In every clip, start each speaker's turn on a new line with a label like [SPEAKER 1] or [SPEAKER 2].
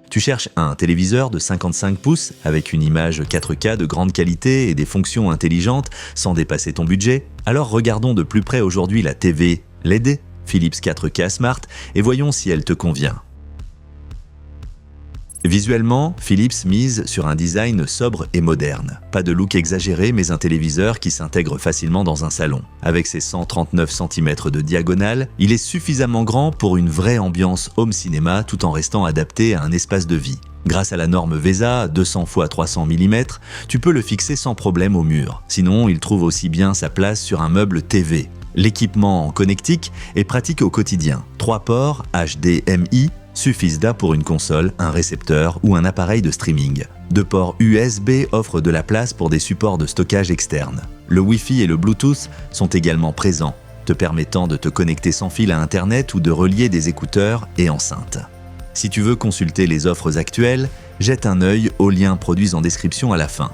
[SPEAKER 1] Tu cherches un téléviseur de 55 pouces avec une image 4K de grande qualité et des fonctions intelligentes sans dépasser ton budget? Alors regardons de plus près aujourd'hui la TV LED Philips 4K Smart et voyons si elle te convient. Visuellement, Philips mise sur un design sobre et moderne. Pas de look exagéré, mais un téléviseur qui s'intègre facilement dans un salon. Avec ses 139 cm de diagonale, il est suffisamment grand pour une vraie ambiance home cinéma tout en restant adapté à un espace de vie. Grâce à la norme VESA 200 x 300 mm, tu peux le fixer sans problème au mur. Sinon, il trouve aussi bien sa place sur un meuble TV. L'équipement en connectique est pratique au quotidien. 3 ports HDMI suffisent pour une console, un récepteur ou un appareil de streaming. 2 ports USB offrent de la place pour des supports de stockage externes. Le Wi-Fi et le Bluetooth sont également présents, te permettant de te connecter sans fil à Internet ou de relier des écouteurs et enceintes. Si tu veux consulter les offres actuelles, jette un œil aux liens produits en description à la fin.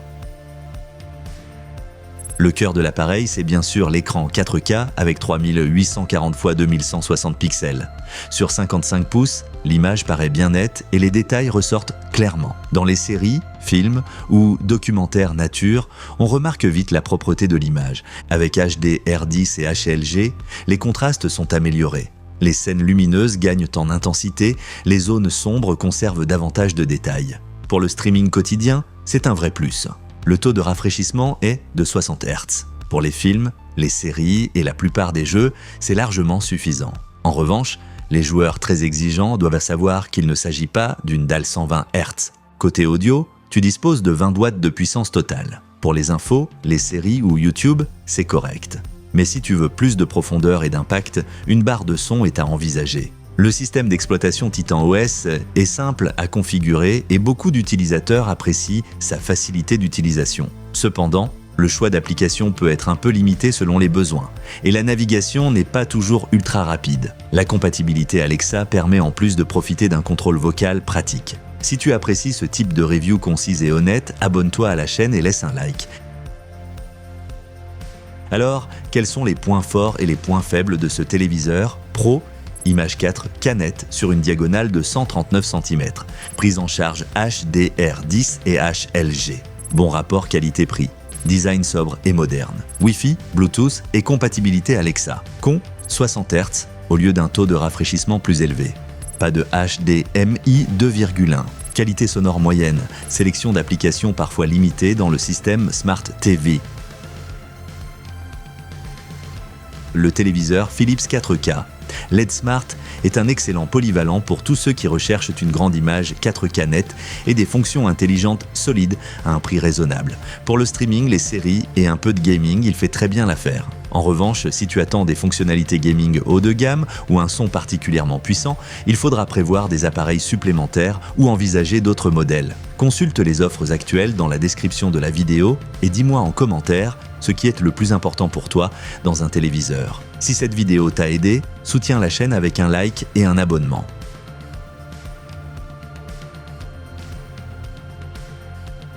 [SPEAKER 1] Le cœur de l'appareil, c'est bien sûr l'écran 4K avec 3840 x 2160 pixels. Sur 55 pouces, l'image paraît bien nette et les détails ressortent clairement. Dans les séries, films ou documentaires nature, on remarque vite la propreté de l'image. Avec HDR10 et HLG, les contrastes sont améliorés. Les scènes lumineuses gagnent en intensité, les zones sombres conservent davantage de détails. Pour le streaming quotidien, c'est un vrai plus. Le taux de rafraîchissement est de 60 Hz. Pour les films, les séries et la plupart des jeux, c'est largement suffisant. En revanche, les joueurs très exigeants doivent savoir qu'il ne s'agit pas d'une dalle 120 Hz. Côté audio, tu disposes de 20 watts de puissance totale. Pour les infos, les séries ou YouTube, c'est correct. Mais si tu veux plus de profondeur et d'impact, une barre de son est à envisager. Le système d'exploitation Titan OS est simple à configurer et beaucoup d'utilisateurs apprécient sa facilité d'utilisation. Cependant, le choix d'application peut être un peu limité selon les besoins et la navigation n'est pas toujours ultra rapide. La compatibilité Alexa permet en plus de profiter d'un contrôle vocal pratique. Si tu apprécies ce type de review concise et honnête, abonne-toi à la chaîne et laisse un like. Alors, quels sont les points forts et les points faibles de ce téléviseur Pro ? Image 4K net sur une diagonale de 139 cm. Prise en charge HDR10 et HLG. Bon rapport qualité-prix. Design sobre et moderne. Wi-Fi, Bluetooth et compatibilité Alexa. Con, 60 Hz au lieu d'un taux de rafraîchissement plus élevé. Pas de HDMI 2,1. Qualité sonore moyenne. Sélection d'applications parfois limitée dans le système Smart TV. Le téléviseur Philips 4K LED Smart est un excellent polyvalent pour tous ceux qui recherchent une grande image 4K nette et des fonctions intelligentes solides à un prix raisonnable. Pour le streaming, les séries et un peu de gaming, il fait très bien l'affaire. En revanche, si tu attends des fonctionnalités gaming haut de gamme ou un son particulièrement puissant, il faudra prévoir des appareils supplémentaires ou envisager d'autres modèles. Consulte les offres actuelles dans la description de la vidéo et dis-moi en commentaire ce qui est le plus important pour toi dans un téléviseur. Si cette vidéo t'a aidé, soutiens la chaîne avec un like et un abonnement.